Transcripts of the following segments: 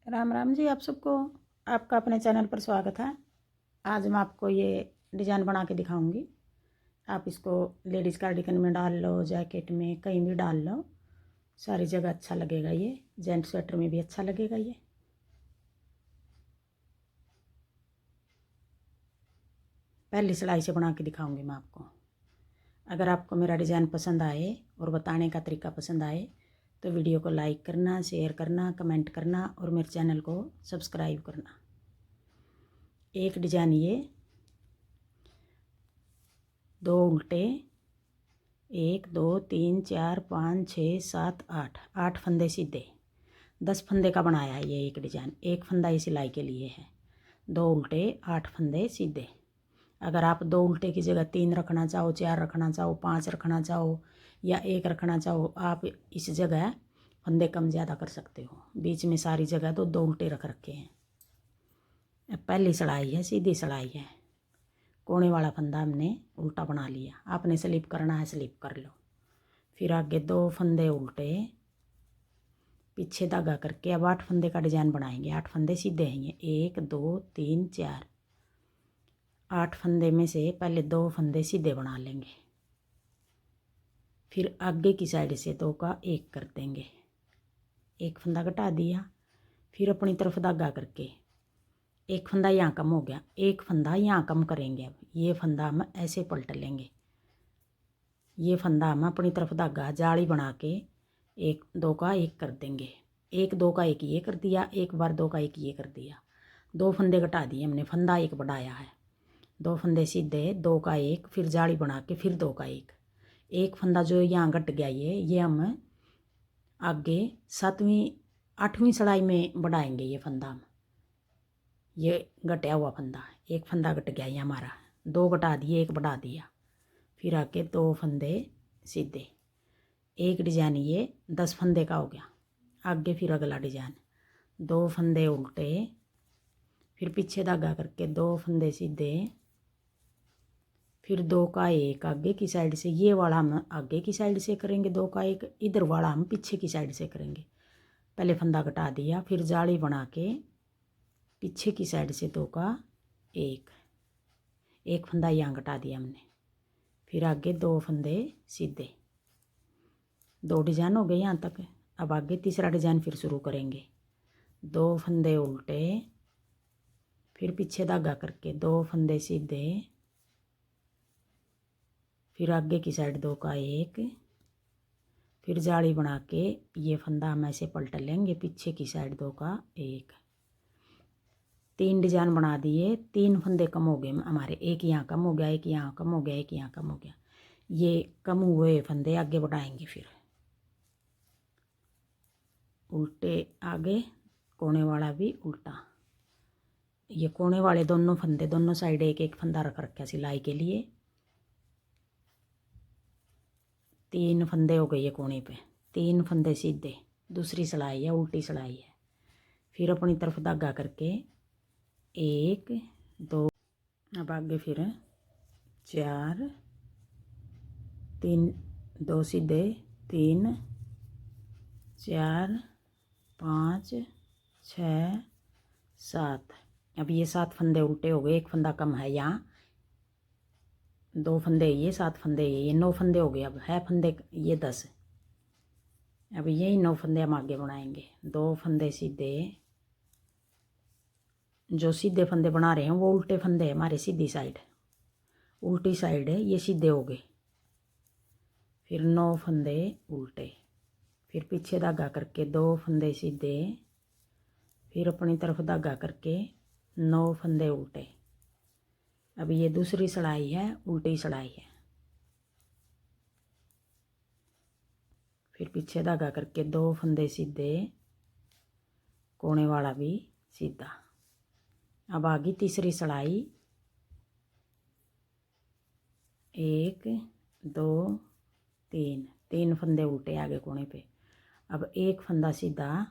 राम राम जी। आप सबको आपका अपने चैनल पर स्वागत है। आज मैं आपको ये डिज़ाइन बना के दिखाऊंगी। आप इसको लेडीज़ कार्डिगन में डाल लो, जैकेट में, कहीं भी डाल लो, सारी जगह अच्छा लगेगा। ये जेंट स्वेटर में भी अच्छा लगेगा। ये पहली सिलाई से बना के दिखाऊंगी मैं आपको। अगर आपको मेरा डिज़ाइन पसंद आए और बताने का तरीका पसंद आए तो वीडियो को लाइक करना, शेयर करना, कमेंट करना और मेरे चैनल को सब्सक्राइब करना। एक डिज़ाइन ये 2 उल्टे, 1 2 3 4 5 6 7 8 8 फंदे सीधे, 10 फंदे का बनाया है ये एक डिज़ाइन। एक फंदा ये सिलाई के लिए है। 2 उल्टे, 8 फंदे सीधे। अगर आप 2 उल्टे की जगह 3 रखना चाहो, 4 रखना चाहो, 5 रखना चाहो या 1 रखना चाहो, आप इस जगह फंदे कम ज़्यादा कर सकते हो। बीच में सारी जगह तो 2 उल्टे रख रखे हैं। पहली सिलाई है, सीधी सिलाई है। कोने वाला फंदा हमने उल्टा बना लिया। आपने स्लिप करना है, स्लिप कर लो। फिर आगे 2 फंदे उल्टे, पीछे धागा करके अब 8 फंदे का डिज़ाइन बनाएंगे। 8 फंदे सीधे हैं ये, 1 2 3 4। 8 फंदे में से पहले 2 फंदे सीधे बना लेंगे। फिर आगे की साइड से 2 का 1 कर देंगे। एक फंदा घटा दिया। फिर अपनी तरफ धागा करके एक फंदा यहाँ कम हो गया, एक फंदा यहाँ कम करेंगे। अब ये फंदा हम ऐसे पलट लेंगे। ये फंदा हम अपनी तरफ धागा जाली बना के 1 2 का 1 कर देंगे। 1 2 का 1 ये कर दिया, एक बार 2 का 1 ये कर दिया। 2 फंदे घटा दिए हमने, फंदा 1 बढ़ाया है। 2 फंदे सीधे, 2 का 1, फिर जाली बना के फिर 2 का 1। एक फंदा जो यहाँ घट गया ये हम आगे 7वीं 8वीं सिलाई में बढ़ाएंगे। ये फंदा हम, ये घटा हुआ फंदा, एक फंदा घट गया ये हमारा। 2 घटा दिए, 1 बढ़ा दिया। फिर आके 2 फंदे सीधे। एक डिज़ाइन ये 10 फंदे का हो गया। आगे फिर अगला डिज़ाइन 2 फंदे उल्टे, फिर पीछे धागा करके 2 फंदे सीधे, फिर 2 का 1 आगे की साइड से। ये वाला हम आगे की साइड से करेंगे, 2 का 1। इधर वाला हम पीछे की साइड से करेंगे। पहले फंदा घटा दिया, फिर जाली बना के पीछे की साइड से 2 का 1। एक फंदा यहाँ घटा दिया हमने। फिर आगे 2 फंदे सीधे। 2 डिज़ाइन हो गए यहाँ तक। अब आगे तीसरा डिज़ाइन फिर शुरू करेंगे। 2 फंदे उल्टे, फिर पीछे धागा करके 2 फंदे सीधे, फिर आगे की साइड 2 का 1, फिर जाली बना के ये फंदा हम ऐसे पलट लेंगे। पीछे की साइड 2 का 1। 3 डिज़ाइन बना दिए। 3 फंदे कम हो गए हमारे, एक यहाँ कम हो गया, एक यहाँ कम हो गया, एक यहाँ कम हो गया। ये कम हुए फंदे आगे बढ़ाएंगे। फिर उल्टे आगे, कोने वाला भी उल्टा। ये कोने वाले दोनों फंदे दोनों साइड एक एक फंदा रख रखा सिलाई के लिए। 3 फंदे हो गए ये कोने पे। 3 फंदे सीधे। दूसरी सिलाई है, उल्टी सिलाई है। फिर अपनी तरफ धागा करके 1 2। अब आगे फिर 4 3 2 सीधे, 3 4 5 6 7। अब ये 7 फंदे उल्टे हो गए। एक फंदा कम है यहाँ, 2 फंदे ये, 7 फंदे ये 9 फंदे हो गए। अब है फंदे ये 10। अब यही 9 फंदे हम आगे बनाएंगे। 2 फंदे सीधे। जो सीधे फंदे बना रहे हैं वो उल्टे फंदे हैं हमारे। सीधी साइड उल्टी साइड है, ये सीधे हो गए। फिर 9 फंदे उल्टे, फिर पीछे धागा करके 2 फंदे सीधे, फिर अपनी तरफ धागा करके 9 फंदे उल्टे। अब ये दूसरी सिलाई है, उल्टी सिलाई है। फिर पीछे धागा करके 2 फंदे सीधे, कोने वाला भी सीधा। अब आगे तीसरी सिलाई, 1 2 3। 3 फंदे उल्टे आगे कोने पे। अब एक फंदा सीधा,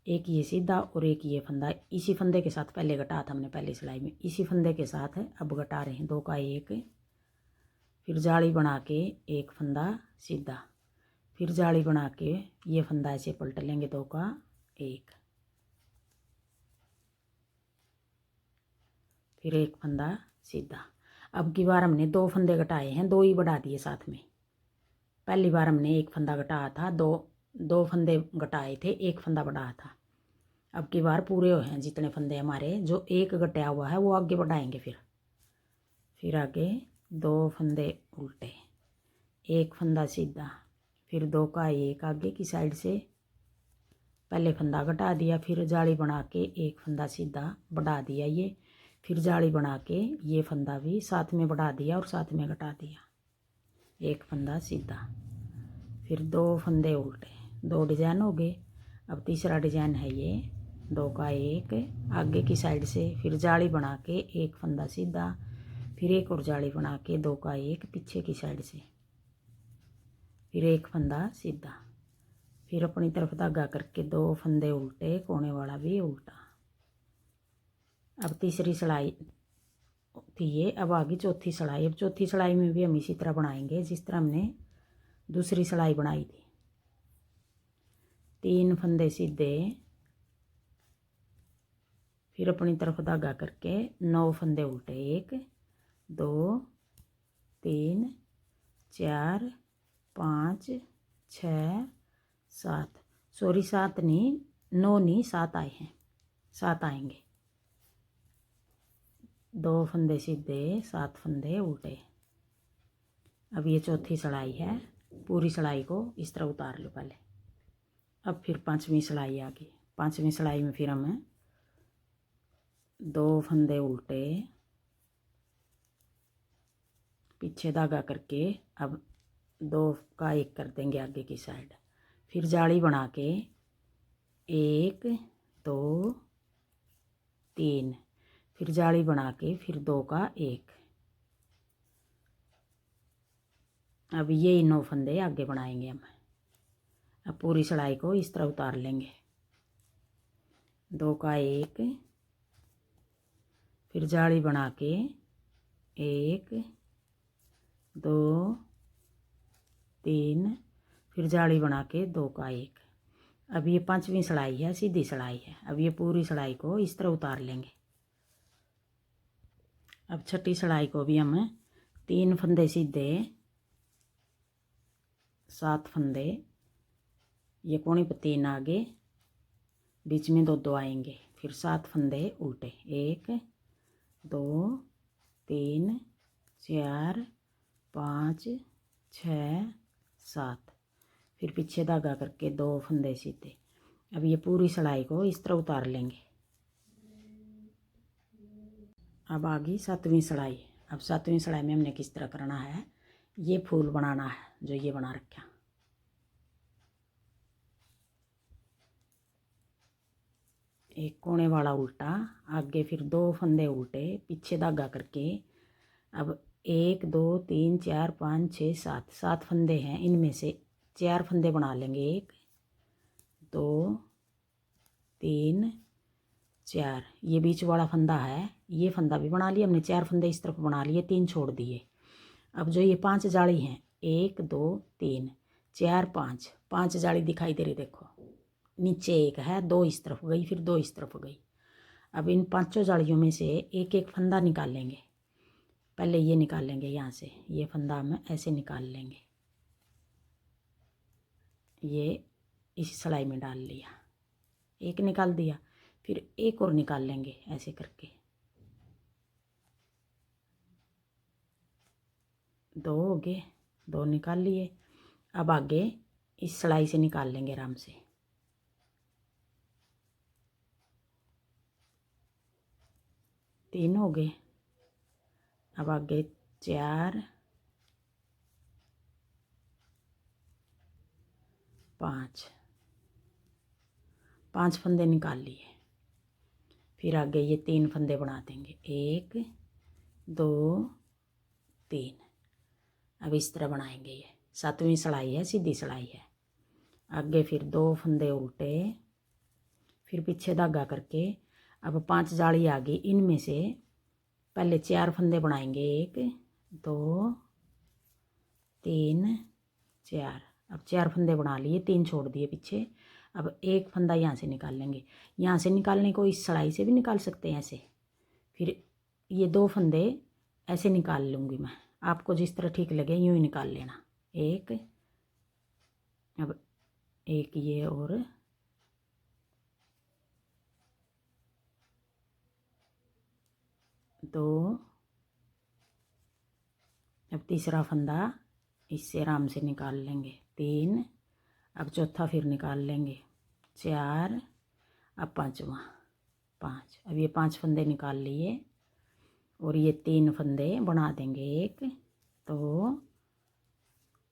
एक ये सीधा और एक ये फंदा इसी फंदे के साथ पहले घटा था हमने पहली सिलाई में। इसी फंदे के साथ अब घटा रहे हैं। 2 का 1, फिर जाली बना के एक फंदा सीधा, फिर जाली बना के ये फंदा ऐसे पलट लेंगे, 2 का 1, फिर एक फंदा सीधा। अब की बार हमने 2 फंदे घटाए हैं, 2 ही बढ़ा दिए साथ में। पहली बार हमने एक फंदा घटाया था, दो फंदे घटाए थे, एक फंदा बढ़ाया था। अब की बार पूरे हुए हैं जितने फंदे हमारे, जो एक घटाया हुआ है वो आगे बढ़ाएंगे। फिर आगे 2 फंदे उल्टे, एक फंदा सीधा, फिर 2 का 1 आगे की साइड से पहले फंदा घटा दिया, फिर जाली बना के एक फंदा सीधा बढ़ा दिया ये, फिर जाली बना के ये फंदा भी साथ में बढ़ा दिया और साथ में घटा दिया, एक फंदा सीधा, फिर 2 फंदे उल्टे, 2 डिजाइन हो गए। अब तीसरा डिजाइन है ये 2 का 1 आगे की साइड से, फिर जाली बना के एक फंदा सीधा, फिर एक और जाली बना के 2 का 1 पीछे की साइड से, फिर एक फंदा सीधा, फिर अपनी तरफ धागा करके 2 फंदे उल्टे, कोने वाला भी उल्टा। अब तीसरी सिलाई थी ये, अब आगे चौथी सिलाई। अब चौथी सिलाई में भी हम इसी तरह बनाएंगे जिस तरह हमने दूसरी सिलाई बनाई थी। 3 फंदे सीधे, फिर अपनी तरफ धागा करके 9 फंदे उल्टे, 1 2 3 4 5 6 7, सॉरी 7 नहीं, 9 नहीं 7 आए हैं, 7 आएंगे। 2 फंदे सीधे, 7 फंदे उल्टे। अब ये चौथी सिलाई है, पूरी सिलाई को इस तरह उतार लो पहले। अब फिर 5वीं सिलाई आ गई। 5वीं सिलाई में फिर हमें 2 फंदे उल्टे, पीछे धागा करके अब 2 का 1 कर देंगे आगे की साइड, फिर जाली बना के 1 2 3, फिर जाली बना के फिर 2 का 1। अब ये 9 फंदे आगे बनाएंगे हम। अब पूरी सिलाई को इस तरह उतार लेंगे, 2 का 1, फिर जाली बना के 1 2 3, फिर जाली बना के 2 का 1। अब ये 5वीं सिलाई है, सीधी सिलाई है। अब ये पूरी सिलाई को इस तरह उतार लेंगे। अब छठी सिलाई को भी हम 3 फंदे सीधे, 7 फंदे, ये कोनी पर 3 आगे, बीच में 2 2 आएंगे, फिर 7 फंदे उल्टे, 1 2 3 4 5 6 7, फिर पीछे धागा करके 2 फंदे सीधे। अब ये पूरी सिलाई को इस तरह उतार लेंगे। अब आ गई 7वीं सिलाई। अब 7वीं सिलाई में हमने किस तरह करना है, ये फूल बनाना है जो ये बना रखा। एक कोने वाला उल्टा, आगे फिर 2 फंदे उल्टे, पीछे धागा करके अब 1 2 3 4 5 6 7, 7 फंदे हैं, इनमें से 4 फंदे बना लेंगे, 1 2 3 4। ये बीच वाला फंदा है, ये फंदा भी बना लिया हमने, 4 फंदे इस तरफ बना लिए, 3 छोड़ दिए। अब जो ये 5 जाली हैं, 1 2 3 4 5, 5 जाली दिखाई दे रही, देखो नीचे 1 है, 2 इस तरफ गई, फिर 2 इस तरफ गई। अब इन 5 जालियों में से एक एक फंदा निकाल लेंगे। पहले ये निकाल लेंगे, यहाँ से ये फंदा हम ऐसे निकाल लेंगे, ये इस सिलाई में डाल लिया, एक निकाल दिया, फिर एक और निकाल लेंगे ऐसे करके, 2 हो गए, 2 निकाल लिए। अब आगे इस सिलाई से निकाल लेंगे आराम से, 3 हो गए। अब आगे 4 5 फंदे निकाल लिए। फिर आगे ये 3 फंदे बना देंगे, 1 2 3। अब इस तरह बनाएंगे, ये 7वीं सिलाई है, सीधी सिलाई है। आगे फिर 2 फंदे उल्टे, फिर पीछे धागा करके अब 5 जाली आ गई, इनमें से पहले 4 फंदे बनाएंगे, 1 2 3 4। अब 4 फंदे बना लिए, 3 छोड़ दिए पीछे। अब एक फंदा यहाँ से निकाल लेंगे। यहाँ से निकालने को इस सलाई से भी निकाल सकते हैं ऐसे। फिर ये 2 फंदे ऐसे निकाल लूँगी मैं, आपको जिस तरह ठीक लगे यूँ ही निकाल लेना। एक, अब एक ये और 2, अब तीसरा फंदा इससे आराम से निकाल लेंगे। 3, अब चौथा फिर निकाल लेंगे। 4, अब पाँचवा 5। अब ये 5 फंदे निकाल लिए और ये 3 फंदे बना देंगे। 1 2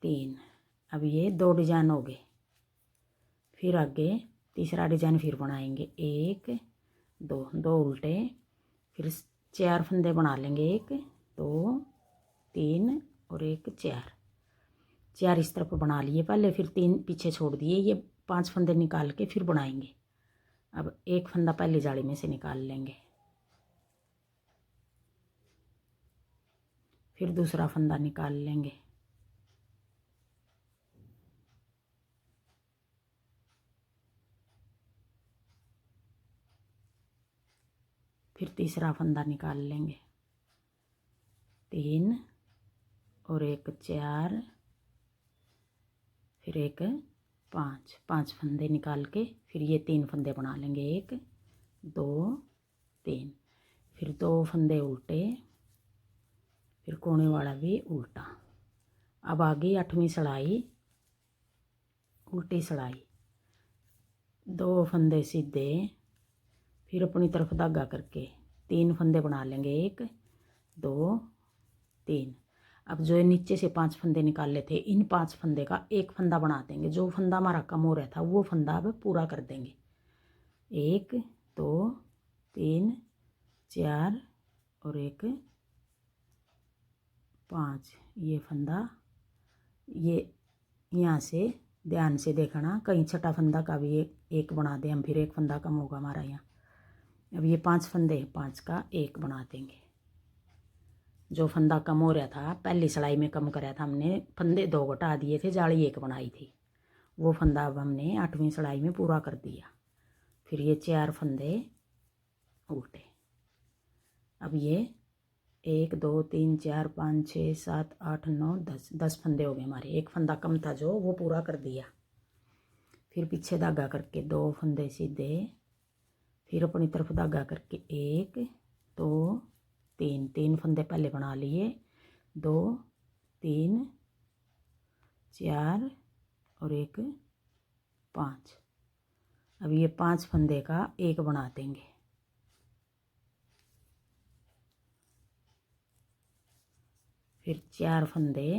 3। अब ये 2 डिजाइन हो गए। फिर आगे तीसरा डिजाइन फिर बनाएंगे। 1 2, 2 उल्टे, फिर 4 फंदे बना लेंगे। 1 2 3 और 1 4। 4 इस तरफ बना लिए पहले, फिर 3 पीछे छोड़ दिए। ये 5 फंदे निकाल के फिर बनाएंगे। अब एक फंदा पहली जाली में से निकाल लेंगे, फिर दूसरा फंदा निकाल लेंगे, फिर तीसरा फंदा निकाल लेंगे। 3 और 1 4, फिर 1 5। 5 फंदे निकाल के फिर ये 3 फंदे बना लेंगे। 1 2 3, फिर 2 फंदे उल्टे, फिर कोने वाला भी उल्टा। अब आगे 8वीं सलाई, उल्टी सलाई, 2 फंदे सीधे, फिर अपनी तरफ धागा करके 3 फंदे बना लेंगे। 1 2 3। अब जो नीचे से 5 फंदे निकाले थे, इन 5 फंदे का एक फंदा बना देंगे। जो फंदा हमारा कम हो रहा था वो फंदा अब पूरा कर देंगे। 1 2 3 4 और 1 5। ये फंदा, ये यहाँ से ध्यान से देखना, कहीं छठा फंदा का भी एक बना दें हम, फिर एक फंदा कम होगा हमारा यहाँ। अब ये 5 फंदे, 5 का एक बना देंगे। जो फंदा कम हो रहा था पहली सिलाई में कम कराया था हमने, फंदे 2 घटा दिए थे, जाली 1 बनाई थी, वो फंदा अब हमने 8वीं सिलाई में पूरा कर दिया। फिर ये 4 फंदे उल्टे। अब ये 1 2 3 4 5 6 7 8 9 10, 10 फंदे हो गए हमारे। एक फंदा कम था जो, वो पूरा कर दिया। फिर पीछे धागा करके 2 फंदे सीधे, फिर अपनी तरफ धागा करके 1 2 3, 3 फंदे पहले बना लिए। 2 3 4 और 1 5। अब ये 5 फंदे का एक बना देंगे। फिर 4 फंदे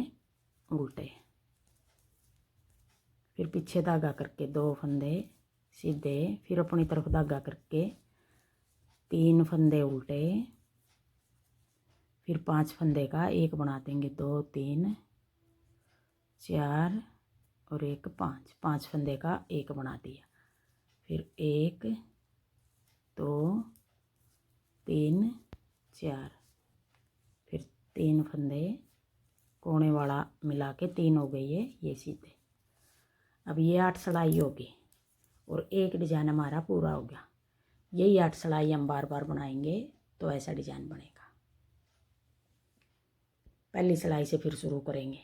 उल्टे, फिर पीछे धागा करके 2 फंदे सीधे, फिर अपनी तरफ धागा करके 3 फंदे उल्टे, फिर 5 फंदे का एक बना देंगे। 2 3 4 और 1 5। 5 फंदे का एक बना दिया। फिर 1 2 3 4, फिर 3 फंदे, कोने वाला मिला के 3 हो गई है ये सीधे। अब ये 8 सिलाई होगी और एक डिजाइन हमारा पूरा हो गया। यही 8 सिलाई हम बार बार बनाएंगे तो ऐसा डिजाइन बनेगा। पहली सिलाई से फिर शुरू करेंगे।